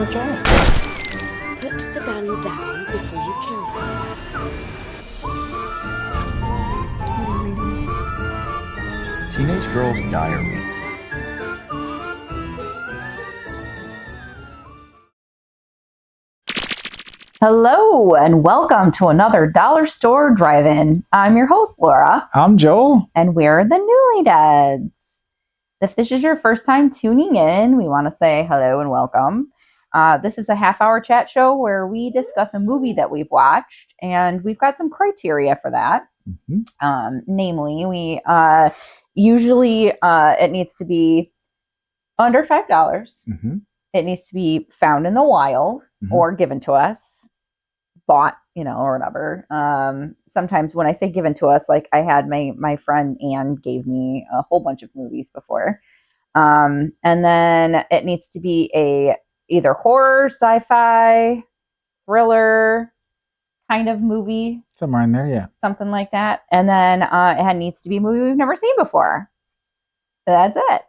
Now, Joel, put the gun down before you kill someone. Teenage Girl's Diary. Hello, and welcome to another Dollar Store Drive-In. I'm your host, Laura. I'm Joel. And we're the Newly Deads. If this is your first time tuning in, we want to say hello and welcome. This is a half-hour chat show where we discuss a movie that we've watched, and we've got some criteria for that. Mm-hmm. Namely, we usually it needs to be under $5. Mm-hmm. It needs to be found in the wild or given to us, bought, or whatever. Sometimes when I say given to us, like I had my friend Anne gave me a whole bunch of movies before. And then it needs to be a either horror, sci-fi, thriller kind of movie. Somewhere in there, yeah. Something like that. And then it needs to be a movie we've never seen before. That's it.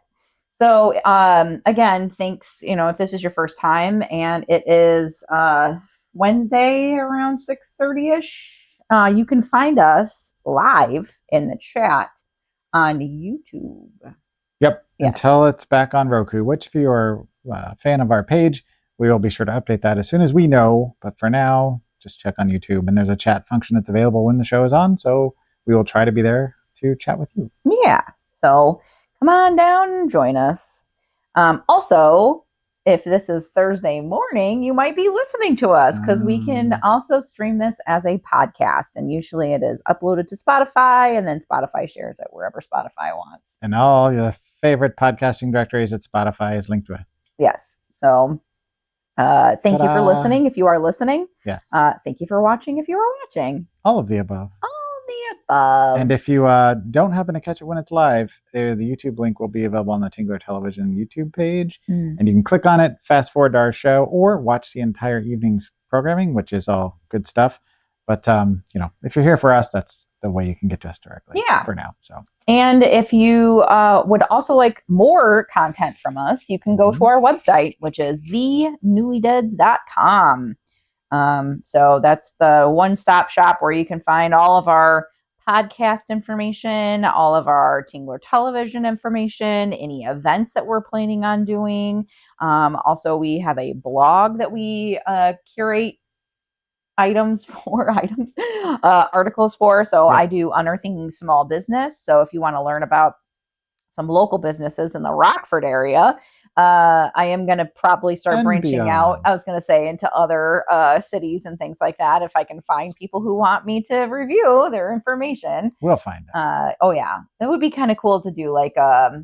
So, again, thanks, if this is your first time, and it is Wednesday around 6:30-ish, you can find us live in the chat on YouTube. Yep, yes. Until it's back on Roku, which if you are a fan of our page, we will be sure to update that as soon as we know. But for now, just check on YouTube, and there's a chat function that's available when the show is on, so we will try to be there to chat with you. Yeah, so come on down and join us. Also, if this is Thursday morning, you might be listening to us because we can also stream this as a podcast. And usually it is uploaded to Spotify, and then Spotify shares it wherever Spotify wants. And all your favorite podcasting directories that Spotify is linked with. Yes. So thank you for listening if you are listening. Yes. Thank you for watching if you are watching. All of the above. And if you don't happen to catch it when it's live, the YouTube link will be available on the Tingler Television YouTube page. And you can click on it, fast forward to our show, or watch the entire evening's programming, which is all good stuff. But, if you're here for us, that's the way you can get to us directly for now. So, and if you would also like more content from us, you can go to our website, which is thenewlydeads.com. So that's the one-stop shop where you can find all of our podcast information, all of our Tingler television information, any events that we're planning on doing. Also, we have a blog that we curate articles for. So I do Unearthing Small Business. So if you want to learn about some local businesses in the Rockford area, I am going to probably start branching out. I was going to say into other cities and things like that. If I can find people who want me to review their information, we'll find them. That would be kind of cool to do, like a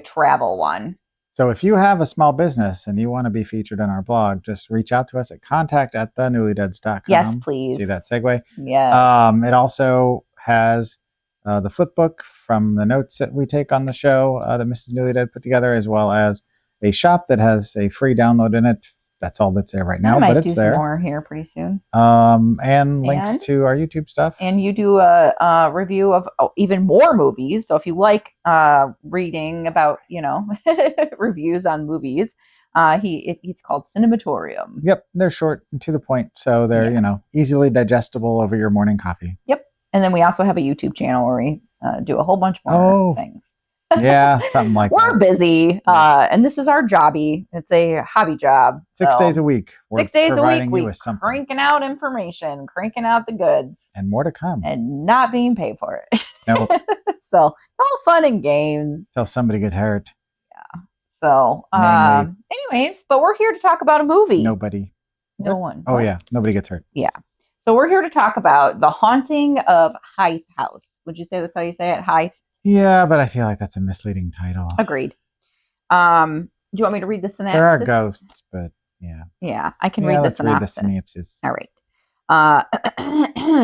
travel one. So if you have a small business and you want to be featured on our blog, just reach out to us at contact@thenewlydeads.com. Yes, please. See that segue? Yeah. It also has the flip book from the notes that we take on the show that Mrs. Newly Dead put together, as well as a shop that has a free download in it. That's all that's there right now, but it's there. Some more here pretty soon. And links to our YouTube stuff. And you do a review of even more movies. So if you like reading about, reviews on movies, it's called Cinematorium. Yep, they're short and to the point, so they're easily digestible over your morning coffee. Yep. And then we also have a YouTube channel where we do a whole bunch more things. Yeah, something like We're busy, and this is our jobby. It's a hobby job. 6 days a week. 6 days a week, we cranking out information, cranking out the goods. And more to come. And not being paid for it. No. So it's all fun and games. Till somebody gets hurt. Yeah. So, anyways, but we're here to talk about a movie. Nobody. No one. Oh, yeah. Nobody gets hurt. Yeah. So we're here to talk about The Haunting of Hythe House. Would you say that's how you say it? Hythe? Yeah, but I feel like that's a misleading title. Agreed. Do you want me to read the synopsis? There are ghosts, but yeah. Yeah, I can read the synopsis. Read the synopsis. All right.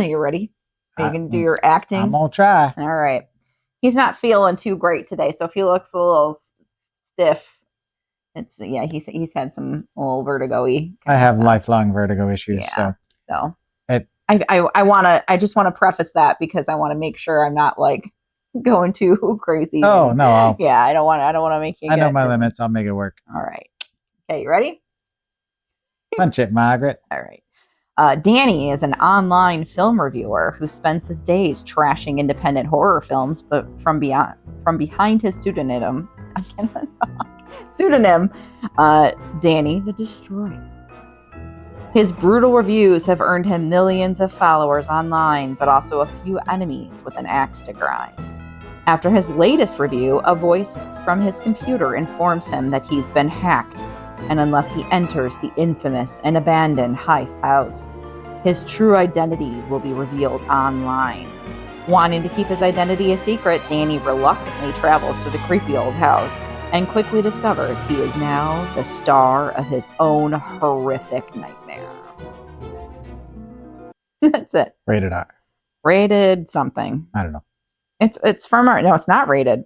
You ready? Are you going to do your acting? I'm going to try. All right. He's not feeling too great today, so if he looks a little stiff, he's had some little vertigo-y. I have lifelong vertigo issues, so. I just want to preface that because I want to make sure I'm not like going too crazy. Oh, no. I don't want to make you. I know my limits. I'll make it work. All right. Okay, you ready? Punch it, Margaret. All right. Danny is an online film reviewer who spends his days trashing independent horror films, but from behind his pseudonym, Danny the Destroyer. His brutal reviews have earned him millions of followers online, but also a few enemies with an axe to grind. After his latest review, a voice from his computer informs him that he's been hacked, and unless he enters the infamous and abandoned Hythe house, his true identity will be revealed online. Wanting to keep his identity a secret, Danny reluctantly travels to the creepy old house and quickly discovers he is now the star of his own horrific nightmare. That's it. Rated R. Rated something. I don't know. It's from our... No, it's not rated.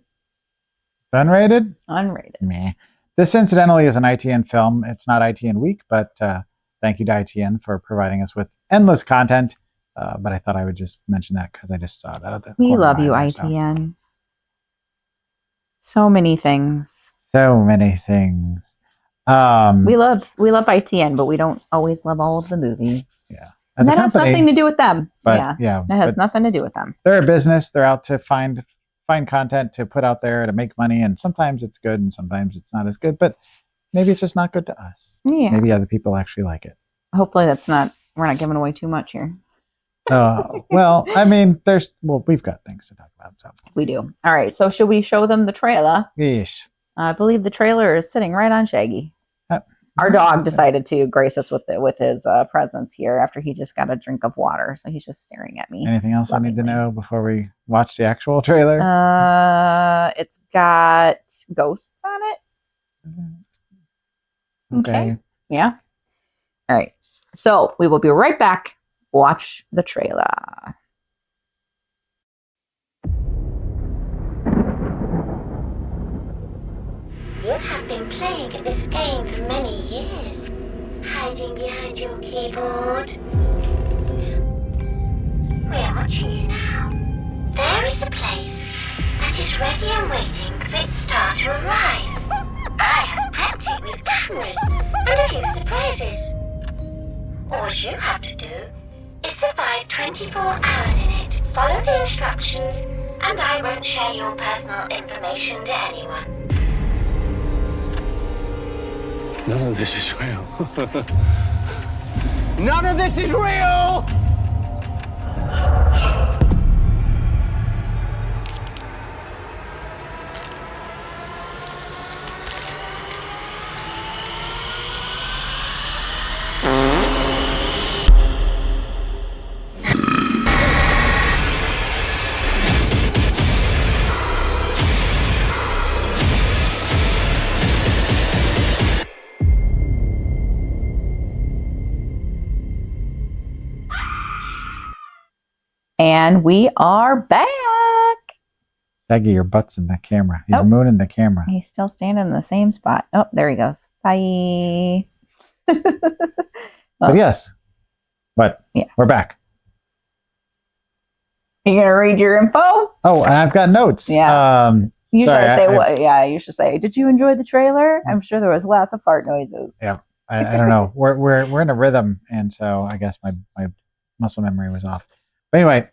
Unrated? Unrated. Meh. This incidentally is an ITN film. It's not ITN week, but thank you to ITN for providing us with endless content. But I thought I would just mention that because I just saw it out of the We corner love of you, my eye, so. ITN. So many things. So many things. We love ITN, but we don't always love all of the movies. Yeah. And that has nothing to do with them. But, that has nothing to do with them. They're a business. They're out to find content to put out there to make money, and sometimes it's good and sometimes it's not as good, but maybe it's just not good to us. Yeah. Maybe other people actually like it. Hopefully we're not giving away too much here. Well, I mean, we've got things to talk about. So We do. All right. So should we show them the trailer? Yeesh. I believe the trailer is sitting right on Shaggy. Our dog decided to grace us with his presence here after he just got a drink of water. So he's just staring at me. Anything else I need to know before we watch the actual trailer? It's got ghosts on it. Okay. Yeah. All right. So we will be right back. Watch the trailer. You have been playing this game for many years, hiding behind your keyboard. We are watching you now. There is a place that is ready and waiting for its star to arrive. I have prepped it with cameras and a few surprises. All you have to do is survive 24 hours in it, follow the instructions, and I won't share your personal information to anyone. None of this is real. None of this is real! And we are back. Shaggy, your butt's in the camera. He's Oh. mooning the camera. He's still standing in the same spot. Oh, there he goes. Bye. But yes. But Yeah. we're back. You gonna read your info? Oh, and I've got notes. Yeah. You Sorry, should say I- what? Yeah, you should say. Did you enjoy the trailer? I'm sure there was lots of fart noises. Yeah. I don't know. We're in a rhythm, and so I guess my muscle memory was off. But anyway,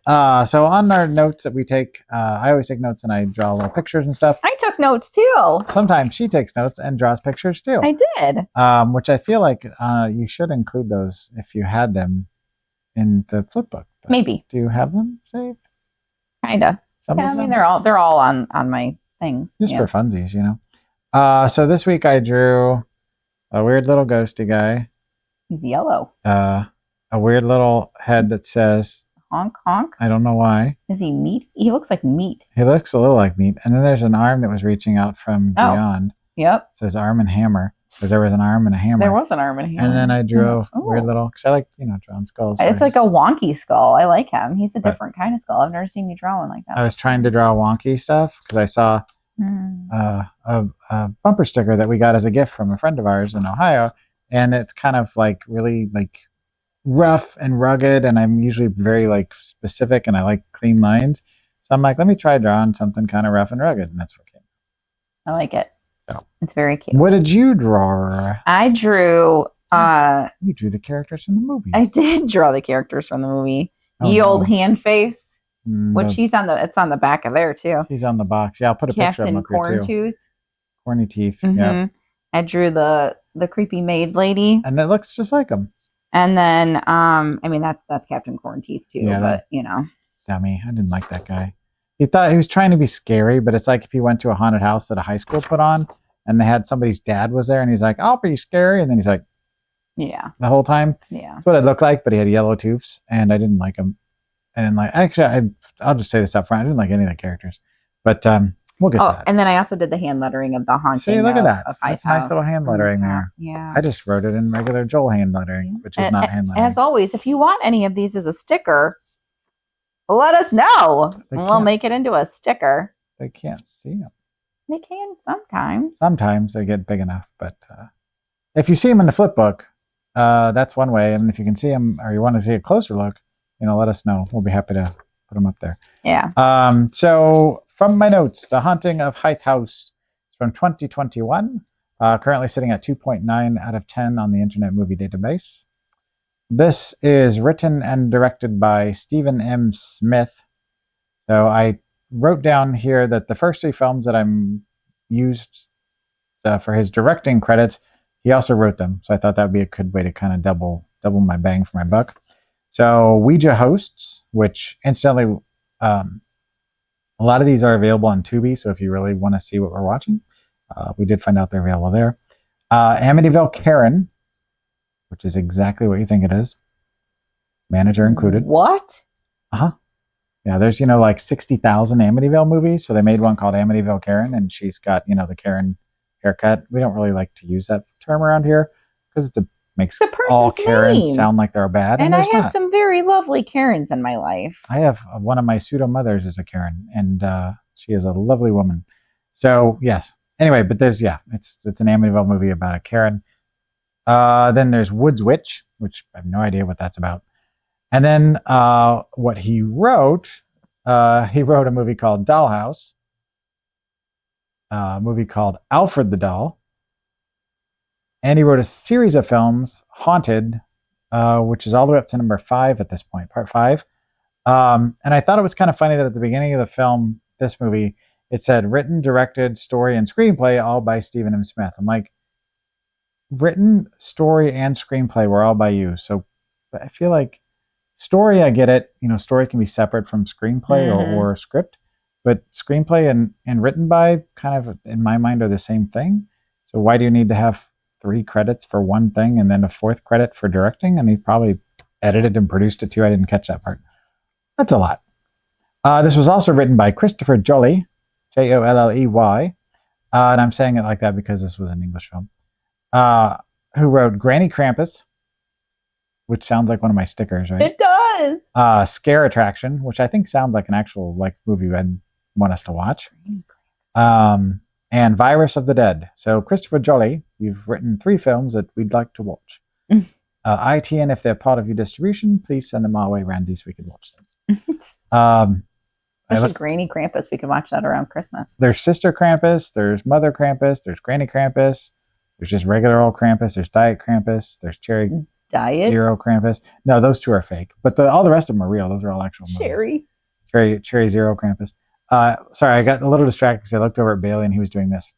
so on our notes that we take, I always take notes and I draw little pictures and stuff. I took notes too. Sometimes she takes notes and draws pictures too. I did. Which I feel like you should include those if you had them in the flip book. But Maybe. do you have them saved? Kinda. Some Yeah, of I mean them? they're all on my things. Just Yeah. for funsies, you know. So this week I drew a weird little ghosty guy, He's yellow. a weird little head that says, Honk honk. I don't know why. Is he meat? He looks like meat. He looks a little like meat. And then there's an arm that was reaching out from Oh. beyond. Yep. It says arm and hammer, because there was an arm and a hammer. There was an arm in here. And then I drew a Oh. weird little, because I like, drawing skulls. so It's like a wonky skull. I like him. He's a Right. different kind of skull. I've never seen you draw one like that. I was trying to draw wonky stuff, because I saw Hmm. a bumper sticker that we got as a gift from a friend of ours in Ohio. And it's kind of like really like rough and rugged, and I'm usually very like specific, and I like clean lines. So I'm like, let me try drawing something kind of rough and rugged, and that's what came. I like it. So. It's very cute. What did you draw? I drew You drew the characters from the movie. I did draw the characters from the movie. Oh, Ye no. Old Hand Face, which No, it's on the back of there too. he's on the box. Yeah, I'll put a picture of him Captain up here too. Corntooth. Corny teeth. Mhm. Yeah, I drew the creepy maid lady. and it looks just like him. And then I mean that's Captain Cornteeth too, Yeah, but you know. Dummy. I didn't like that guy. He thought he was trying to be scary, but it's like if he went to a haunted house that a high school put on and they had somebody's dad was there and he's like, I'll be scary. And then he's like, Yeah. the whole time. Yeah. That's what it looked like, but he had yellow tufts and I didn't like him. And like, actually, I'll just say this up front. I didn't like any of the characters, but we'll get to that. And then I also did the hand lettering of the haunting. See, look at that. Of That's Hyde nice little House hand on the lettering top. there. Yeah. I just wrote it in regular Joel hand lettering, which is not hand lettering. As always, if you want any of these as a sticker, let us know. They We'll can't. make it into a sticker. They can't see them. They can sometimes. Sometimes they get big enough, but if you see them in the flip book, that's one way. And if you can see them or you want to see a closer look, let us know. We'll be happy to put them up there. Yeah. So from my notes, The Haunting of Hyde House is from 2021, currently sitting at 2.9 out of 10 on the Internet Movie Database. This is written and directed by Stephen M. Smith. So I wrote down here that the first 3 films that I'm used for his directing credits, he also wrote them. So I thought that would be a good way to kind of double my bang for my buck. So Ouija Hosts, which incidentally, a lot of these are available on Tubi. So if you really want to see what we're watching, we did find out they're available there. Amityville Karen, which is exactly what you think it is. Manager included. What? Uh-huh. Yeah, there's, like 60,000 Amityville movies. So they made one called Amityville Karen, and she's got, the Karen haircut. We don't really like to use that term around here because makes all Karens name. sound like they're bad. And I have not. some very lovely Karens in my life. I have one of my pseudo mothers is a Karen, and she is a lovely woman. So yes. Anyway, but there's it's an Amityville movie about a Karen. Then there's Woods Witch, which I have no idea what that's about. And then what he wrote a movie called Dollhouse, a movie called Alfred the Doll, and he wrote a series of films, Haunted, which is all the way up to number 5 at this point, part 5. And I thought it was kind of funny that at the beginning of the film, this movie, it said written, directed, story, and screenplay all by Stephen M. Smith. I'm like, written, story, and screenplay were all by you. So I feel like story, I get it. Story can be separate from screenplay or script, but screenplay and written by kind of, in my mind, are the same thing. So why do you need to have 3 credits for one thing and then a 4th credit for directing? And he probably edited and produced it too. I didn't catch that part. That's a lot. This was also written by Christopher Jolley, Jolley. And I'm saying it like that because this was an English film. Who wrote Granny Krampus, which sounds like one of my stickers, right? It does. Scare Attraction, which I think sounds like an actual movie I'd want us to watch. And Virus of the Dead. So Christopher Jolley, you've written 3 films that we'd like to watch. ITN, if they're part of your distribution, please send them our way, Randy, so we can watch them. There's Granny Krampus. We can watch that around Christmas. There's Sister Krampus, there's Mother Krampus, there's Granny Krampus, there's just regular old Krampus, there's Diet Krampus, there's Cherry Diet? Zero Krampus. No, those 2 are fake, but all the rest of them are real. Those are all actual movies. Cherry Zero Krampus. Sorry, I got a little distracted because I looked over at Bailey and he was doing this.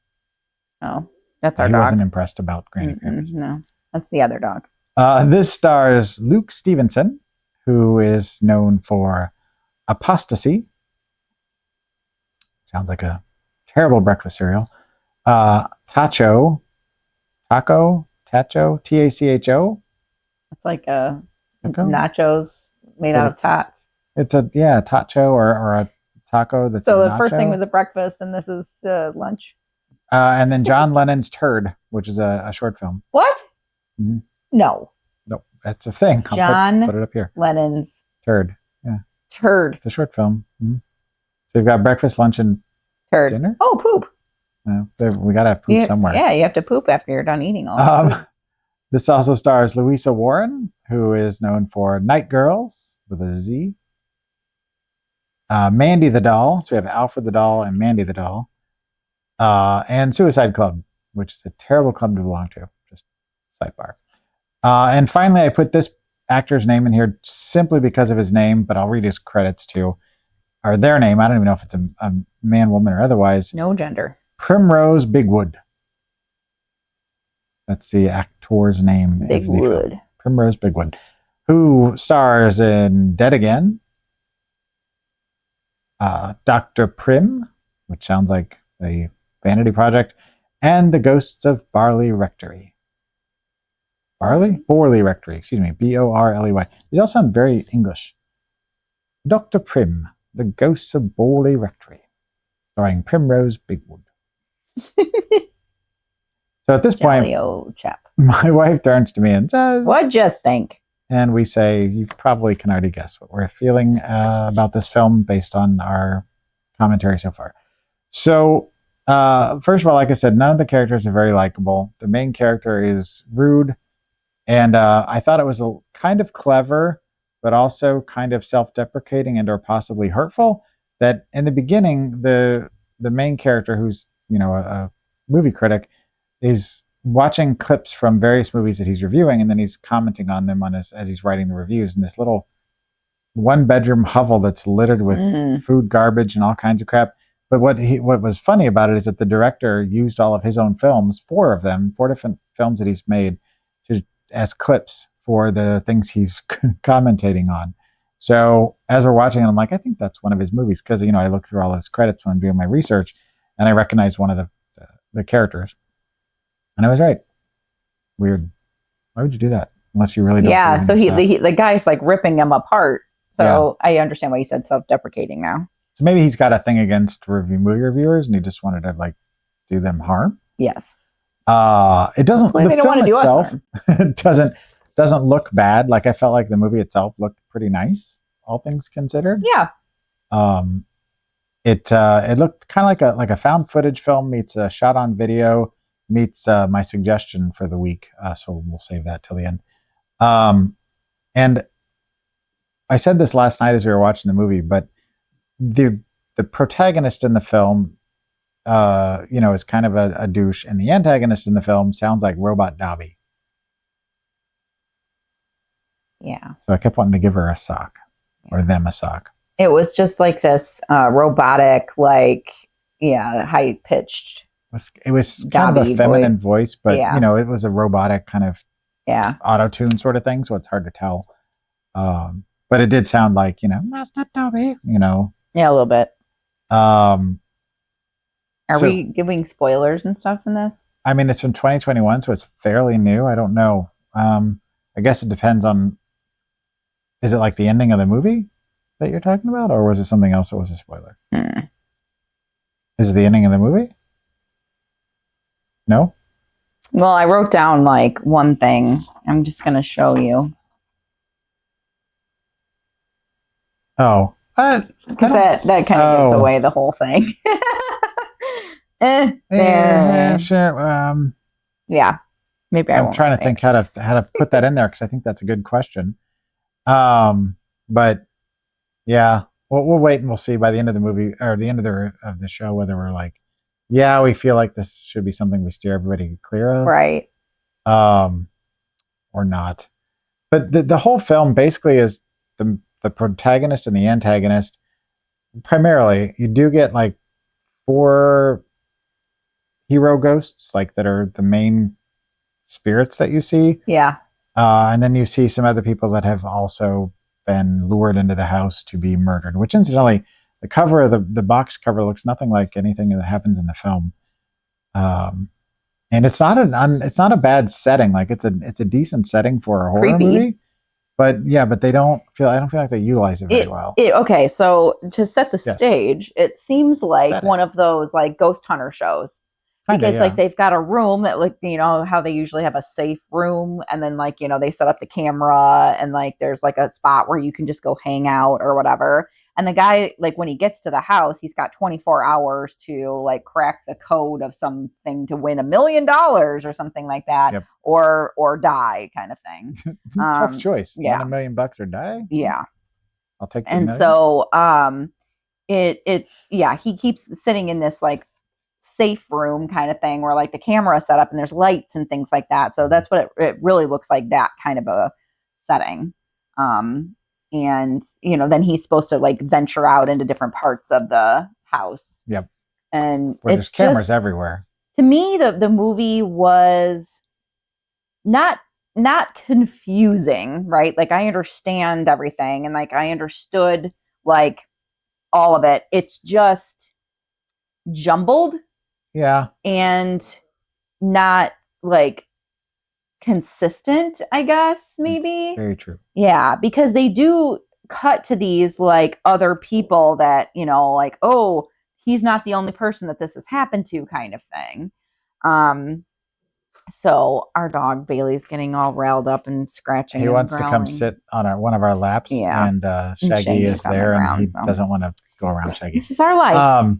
Oh, that's our he dog. Wasn't impressed about Granny Krampus. No, that's the other dog. This stars Luke Stevenson, who is known for Apostasy. Sounds like a terrible breakfast cereal. Tacho, Tacho, Tacho. It's like a Taco? nachos made out of tots. It's a tacho or a taco that's So a the first nacho. thing was a breakfast, and this is lunch. And then John Lennon's Turd, which is a short film. What? Mhm. No. Nope, that's a thing. I'll John put it up here. Lennon's Turd. Turd. It's a short film. So you've got breakfast, lunch, and Turd. dinner. Oh, poop. We gotta have poop somewhere. Yeah, you have to poop after you're done eating all the food. This also stars Louisa Warren, who is known for Night Girls with a Z. Mandy the Doll. So we have Alfred the Doll and Mandy the Doll. And Suicide Club, which is a terrible club to belong to. Just sidebar. And finally, I put this actor's name in here simply because of his name, but I'll read his credits too, or their name. I don't even know if it's a man, woman, or otherwise. No gender. Primrose Bigwood. That's the actor's name. Bigwood. Primrose Bigwood, who stars in Dead Again, Dr. Prim, which sounds like a vanity project, and The Ghosts of Borley Rectory. Borley Rectory, excuse me, Borley. These all sound very English. Dr. Prim, The Ghosts of Borley Rectory, starring Primrose Bigwood. So at this point, Jolly-o chap. my wife turns to me and says, What'd you think? and we say, you probably can already guess what we're feeling about this film based on our commentary so far. So, first of all, like I said, none of the characters are very likable. The main character is rude, and I thought it was kind of clever, but also kind of self-deprecating and or possibly hurtful. That in the beginning, the main character, who's a movie critic, is watching clips from various movies that he's reviewing, and then he's commenting on them as he's writing the reviews in this little one-bedroom hovel that's littered with food garbage and all kinds of crap. But what was funny about it is that the director used all of his own films, four different films that he's made, as clips for the things he's commentating on. So as we're watching it, I'm like, I think that's one of his movies, because I look through all his credits when I'm doing my research, and I recognize one of the characters. And I was right. Weird. Why would you do that? Unless you really don't. Yeah, so the guy's like ripping him apart. So yeah. I understand why you said self-deprecating now. So maybe he's got a thing against movie reviewers, and he just wanted to do them harm. Yes. It doesn't. Hopefully the film itself doesn't look bad. Like, I felt like the movie itself looked pretty nice, all things considered. Yeah. It looked kind of like a found footage film meets a shot on video meets my suggestion for the week. So we'll save that till the end. And I said this last night as we were watching the movie, but the protagonist in the film, is kind of a douche, and the antagonist in the film sounds like Robot Dobby. Yeah. So I kept wanting to give her a sock, or them a sock. It was just like this robotic, high pitched. It was kind of a feminine voice, but it was a robotic kind of auto tune sort of thing, so it's hard to tell. But it did sound like Master Dobby, Yeah, a little bit. Are so, we giving spoilers and stuff in this? I mean, it's from 2021, so it's fairly new. I don't know. I guess it depends on. Is it like the ending of the movie that you're talking about, or was it something else that was a spoiler? Is it the ending of the movie? No? Well, I wrote down one thing. I'm just going to show you. Oh. Because that kind of gives away the whole thing. Yeah, sure. Yeah. Maybe I'm trying to think how to put that in there, because I think that's a good question. But yeah, we'll wait and we'll see by the end of the movie, or the end of the show, whether we're like, yeah, we feel like this should be something we steer everybody clear of, right? Or not. But the whole film basically is the protagonist and the antagonist. Primarily, you do get 4 hero ghosts, that are the main spirits that you see. Yeah. And then you see some other people that have also been lured into the house to be murdered, which incidentally, the cover of the box cover looks nothing like anything that happens in the film. And it's not a bad setting. It's a decent setting for a horror movie. But I don't feel like they utilize it very well. Okay, so to set the stage, it seems like one of those ghost hunter shows. Because they've got a room that how they usually have a safe room, and then they set up the camera, and there's a spot where you can just go hang out or whatever. And the guy, when he gets to the house, he's got 24 hours to crack the code of something to win $1 million or something like that, or die, kind of thing. Tough choice. Yeah, $1 million or die. Yeah, I'll take. And so, he keeps sitting in this safe room kind of thing where like the camera is set up and there's lights and things like that. So that's what it really looks like, that kind of a setting. And then he's supposed to like venture out into different parts of the house. Yep. And Where there's it's cameras just, everywhere. to me, the movie was not confusing, right? Like I understand everything and like I understood like all of it. It's just jumbled. Yeah. And not like consistent, I guess, maybe. It's very true. Yeah, because they do cut to these like other people that, like, oh, he's not the only person that this has happened to, kind of thing. So our dog Bailey's getting all riled up and scratching. He and wants growling. to come sit on one of our laps, Yeah. and Shaggy Shaggy's is on the there, ground, and he so. doesn't want to go around Shaggy. This is our life.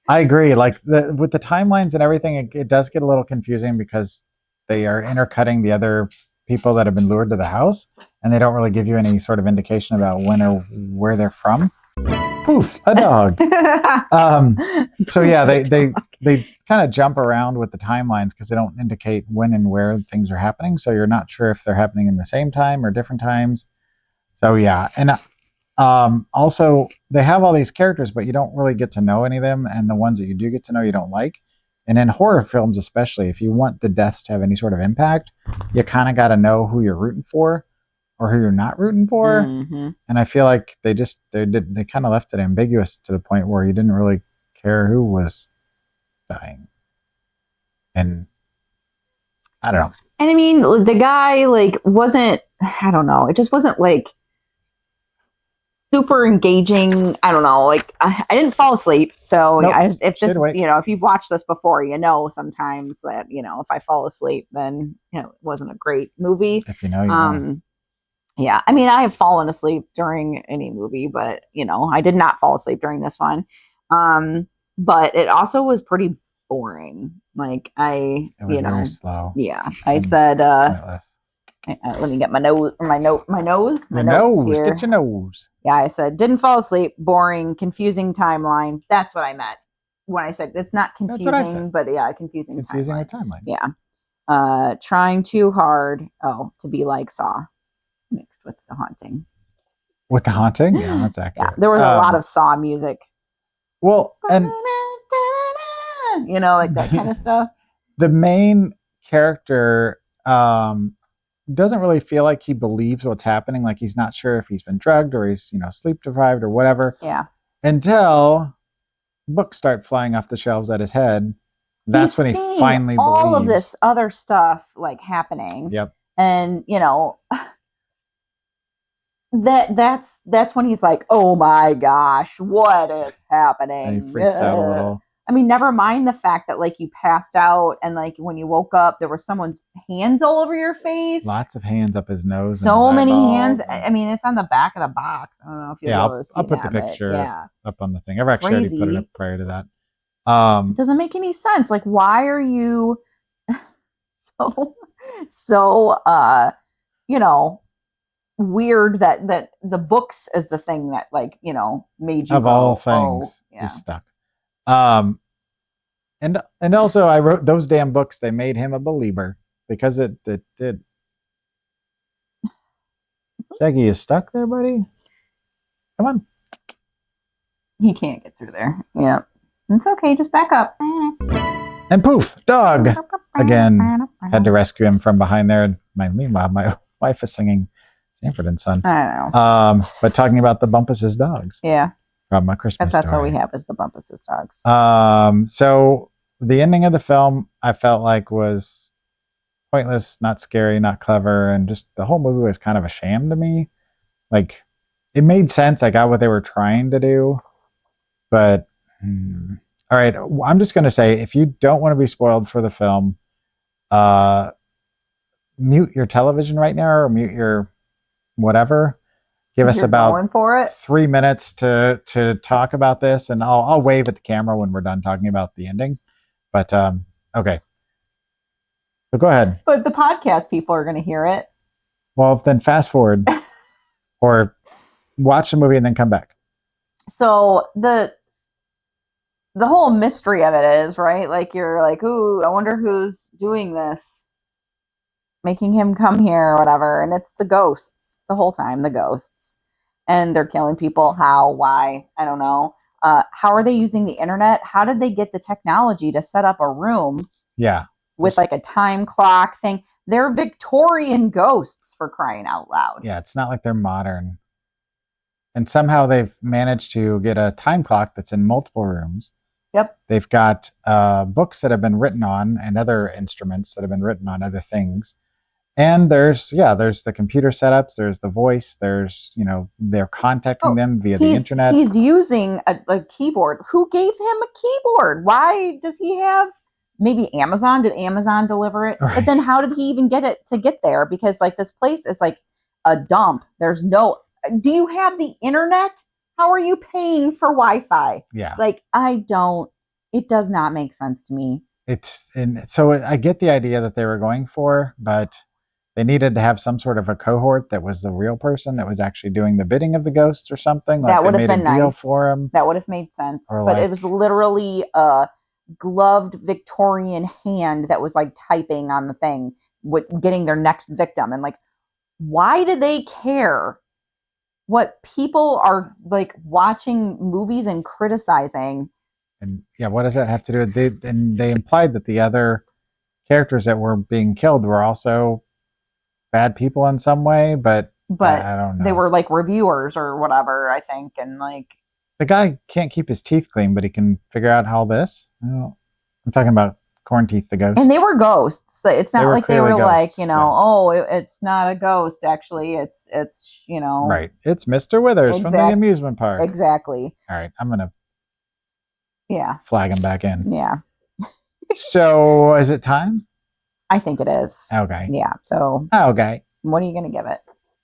I agree. Like with the timelines and everything, it does get a little confusing because they are intercutting the other people that have been lured to the house, and they don't really give you any sort of indication about when or where they're from. Poof, a dog. So yeah, they kind of jump around with the timelines because they don't indicate when and where things are happening. So you're not sure if they're happening in the same time or different times. So yeah, and also they have all these characters, but you don't really get to know any of them, and the ones that you do get to know, you don't like. And in horror films, especially, if you want the deaths to have any sort of impact, you kind of got to know who you're rooting for or who you're not rooting for. Mm-hmm. And I feel like they kind of left it ambiguous to the point where you didn't really care who was dying. And I don't know. And I mean, the guy like wasn't, I don't know, it just wasn't like super engaging. I don't know, like I didn't fall asleep. So Nope. if this Stayed is, if you've watched this before, sometimes that, if I fall asleep, then, it wasn't a great movie. If you know, you know. Yeah. I mean, I have fallen asleep during any movie, but, I did not fall asleep during this one. But it also was pretty boring. Like It was very slow. Yeah. I said, let me get my nose. My nose. Your notes nose. here. Get your nose. Yeah, I said didn't fall asleep. Boring, confusing timeline. That's what I meant when I said it's not confusing. That's what I said. But yeah, confusing timeline. Timeline. Yeah. Trying too hard. Oh, to be like Saw, mixed with The Haunting. With The Haunting, yeah, that's accurate. Yeah, there was a lot of Saw music. Well, and like that kind of stuff. The main character doesn't really feel like he believes what's happening. Like he's not sure if he's been drugged or he's, sleep deprived or whatever. Yeah. Until books start flying off the shelves at his head. That's when he finally believes all of this other stuff like happening. Yep. And that's when he's like, oh my gosh, what is happening? And he freaks out a little. I mean, never mind the fact that like you passed out and like when you woke up, there were someone's hands all over your face. Lots of hands up his nose. So many hands. I mean, it's on the back of the box. I don't know if you'll be able to see I'll put that, the picture up on the thing. I've actually Crazy. already put it up prior to that. It doesn't make any sense. Like, why are you so weird that the books is the thing that like, made you of go, all things yeah. is stuck. And also I wrote those damn books. They made him a believer because it did. Shaggy is stuck there, buddy. Come on. He can't get through there. Yeah. It's okay. Just back up. And poof, dog again. Had to rescue him from behind there. Meanwhile, my wife is singing Sanford and Son. I know. But talking about the Bumpus's dogs. Yeah. From A Christmas That's Story. what we have is the Bumpus's dogs. So the ending of the film I felt like was pointless, not scary, not clever, and just the whole movie was kind of a sham to me. Like it made sense. I got what they were trying to do, but all right. I'm just gonna say, if you don't want to be spoiled for the film, mute your television right now or mute your whatever. Give us about going for it. 3 minutes to talk about this, and I'll wave at the camera when we're done talking about the ending. But okay. So go ahead. But the podcast people are going to hear it. Well, then fast forward or watch the movie and then come back. So the whole mystery of it is, right? Like you're like, ooh, I wonder who's doing this, making him come here or whatever. And it's the ghosts the whole time, the ghosts. And they're killing people. How? Why? I don't know. How are they using the internet? How did they get the technology to set up a room Yeah. with like a time clock thing? They're Victorian ghosts, for crying out loud. Yeah, it's not like they're modern. And somehow they've managed to get a time clock that's in multiple rooms. Yep. They've got books that have been written on and other instruments that have been written on other things. And there's the computer setups, there's the voice, there's, they're contacting them via the internet. He's using a keyboard. Who gave him a keyboard? Why does he have, maybe Amazon? Did Amazon deliver it? Right. But then how did he even get there? Because like this place is like a dump. There's no, do you have the internet? How are you paying for Wi-Fi? Yeah. Like, it does not make sense to me. So I get the idea that they were going for, but they needed to have some sort of a cohort that was the real person that was actually doing the bidding of the ghosts or something. Like that would have been nice for him. That would have made sense. Or but it was literally a gloved Victorian hand that was like typing on the thing with getting their next victim. And like, why do they care what people are like watching movies and criticizing? And yeah, what does that have to do with it? And they implied that the other characters that were being killed were also bad people in some way, but I don't know. They were like reviewers or whatever, I think. And like, the guy can't keep his teeth clean, but he can figure out how this. I'm talking about Corn Teeth, the ghost. And they were ghosts. So it's not like they were ghosts. like, it's not a ghost. Actually, it's right. It's Mr. Withers from the amusement park. Exactly. All right, I'm gonna flag him back in. Yeah. So is it time? I think it is. Okay. Yeah. So. Okay. What are you gonna give it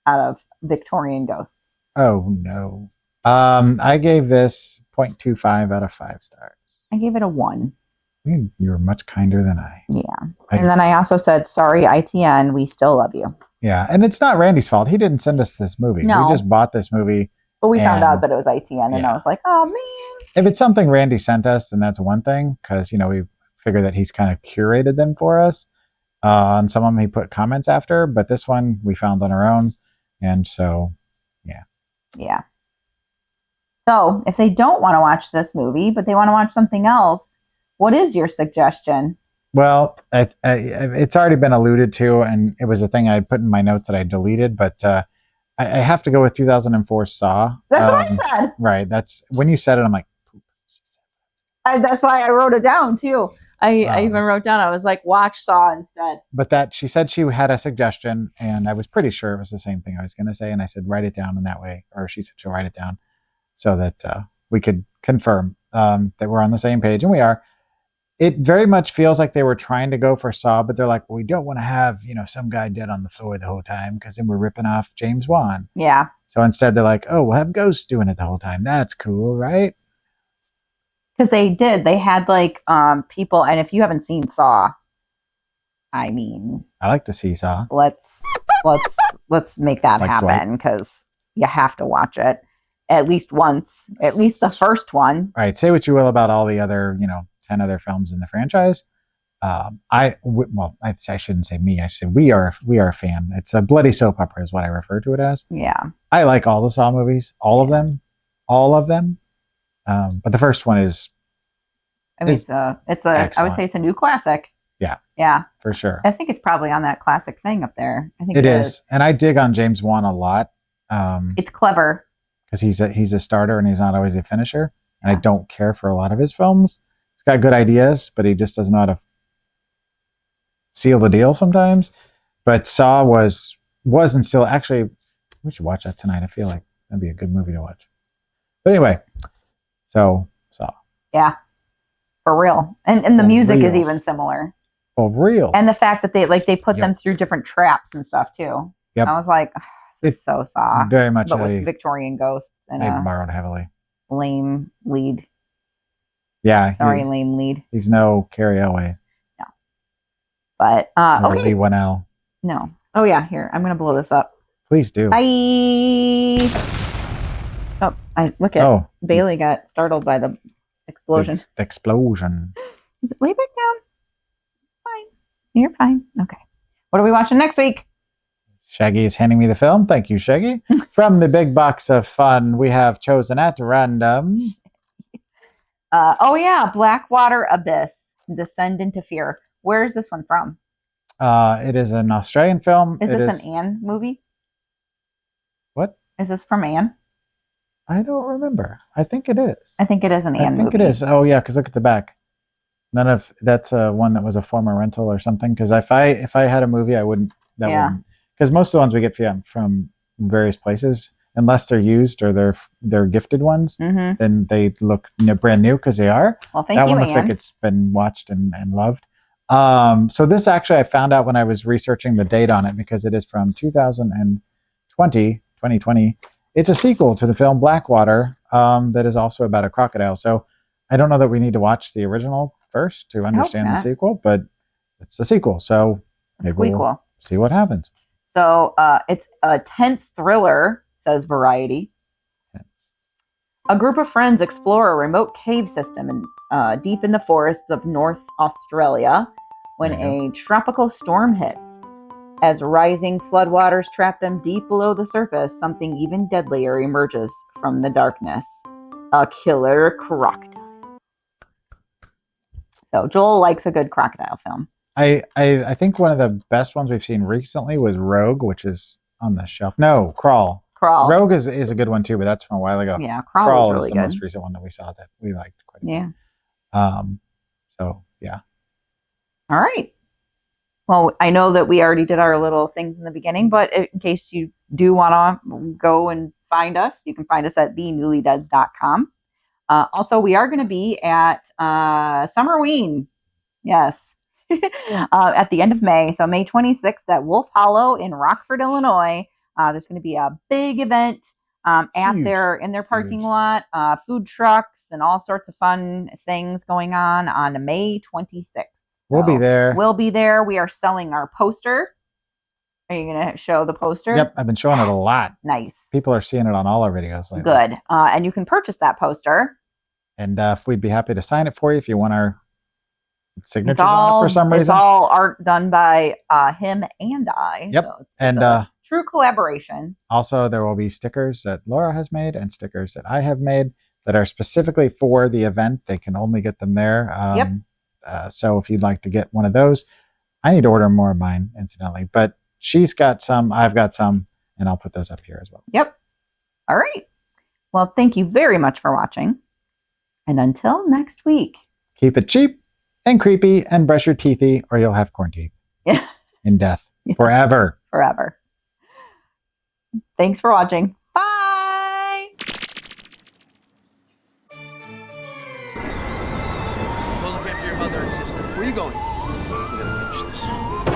out of Victorian ghosts? Oh no. I gave this 0.25 out of 5 stars. I gave it a 1. You were much kinder than I. Yeah. And then I also said, sorry, ITN, we still love you. Yeah. And it's not Randy's fault. He didn't send us this movie. No. We just bought this movie. But we found out that it was ITN, and I was like, oh, man. If it's something Randy sent us, then that's one thing, because, we figure that he's kind of curated them for us. On some of them, he put comments after, but this one we found on our own. And so, yeah. Yeah. So if they don't want to watch this movie, but they want to watch something else, what is your suggestion? Well, it's already been alluded to, and it was a thing I put in my notes that I deleted, but I have to go with 2004 Saw. That's what I said. Right. That's when you said it, I'm like, that's why I wrote it down too. I even wrote down, I was like, watch Saw instead. But she said she had a suggestion, and I was pretty sure it was the same thing I was going to say. And I said, write it down in that way. Or she said she'll write it down so that we could confirm that we're on the same page. And we are. It very much feels like they were trying to go for Saw, but they're like, well, we don't want to have, some guy dead on the floor the whole time, because then we're ripping off James Wan. Yeah. So instead they're like, oh, we'll have ghosts doing it the whole time. That's cool, right? Because they had like people, and if you haven't seen Saw, I mean, I like to see Saw. Let's make that happen, because you have to watch it at least once, at least the first one. All right. Say what you will about all the other, 10 other films in the franchise. I shouldn't say me. I said we are a fan. It's a bloody soap opera is what I refer to it as. Yeah. I like all the Saw movies, all of them. But the first one is. I mean, excellent. I would say it's a new classic. Yeah. Yeah. For sure. I think it's probably on that classic thing up there. I think it is. And I dig on James Wan a lot. It's clever. Because he's a starter and he's not always a finisher. And I don't care for a lot of his films. He's got good ideas, but he just doesn't know how to seal the deal sometimes. But Saw wasn't still, actually, we should watch that tonight. I feel like that'd be a good movie to watch. But anyway, so Saw. Yeah. For real. And the music is even similar. For real. And the fact that they put them through different traps and stuff too. Yep. I was like, this is so Saw. Very much but with Victorian ghosts and they borrowed heavily. Lame lead. Yeah. Sorry, lame lead. He's no Carrie Elway. No. But okay. Lee Winnell. No. Oh yeah, here. I'm gonna blow this up. Please do. Bye. Oh, Bailey got startled by the Explosion. Explosion. Lay back down. Fine. You're fine. Okay. What are we watching next week? Shaggy is handing me the film. Thank you, Shaggy. From the big box of fun, we have chosen at random. Oh yeah, Blackwater Abyss. Descend into Fear. Where is this one from? It is an Australian film. Is this an Anne movie? What? Is this from Anne? I don't remember. I think it is. I think it is an Anne movie. I think it is. Oh yeah, because look at the back. None of that's one that was a former rental or something. Because if I had a movie, I wouldn't. Because most of the ones we get from various places, unless they're used or they're gifted ones, then they look brand new because they are. Well, thank you, That one looks Anne. like it's been watched and loved. So this actually I found out when I was researching the date on it because it is from 2020. It's a sequel to the film Blackwater that is also about a crocodile. So I don't know that we need to watch the original first to understand the sequel, but it's the sequel. So maybe we'll see what happens. So it's a tense thriller, says Variety. A group of friends explore a remote cave system deep in the forests of North Australia when a tropical storm hits. As rising floodwaters trap them deep below the surface, something even deadlier emerges from the darkness. A killer crocodile. So Joel likes a good crocodile film. I think one of the best ones we've seen recently was Rogue, which is on the shelf. No, Crawl. Rogue is a good one too, but that's from a while ago. Yeah, Crawl was really is the most recent one that we saw that we liked quite a bit. So yeah. All right. Well, I know that we already did our little things in the beginning, but in case you do want to go and find us, you can find us at thenewlydeads.com. Also, we are going to be at Summerween. Yes. At the end of May. So May 26th at Wolf Hollow in Rockford, Illinois. There's going to be a big event in their parking lot, food trucks and all sorts of fun things going on May 26th. We'll be there. We'll be there. We are selling our poster. Are you going to show the poster? Yep, I've been showing it a lot. Nice. People are seeing it on all our videos lately. Good. And you can purchase that poster. And we'd be happy to sign it for you if you want our signatures on it for some reason. It's all art done by him and I. Yep. So it's a true collaboration. Also, there will be stickers that Laura has made and stickers that I have made that are specifically for the event. They can only get them there. Yep. So if you'd like to get one of those, I need to order more of mine, incidentally. But she's got some, I've got some, and I'll put those up here as well. Yep. All right. Well, thank you very much for watching. And until next week. Keep it cheap and creepy and brush your teethy or you'll have corn teeth. Yeah. In death. Forever. Forever. Thanks for watching. Bye. Go look after your mother and sister. Where are you going? I'm gonna finish this.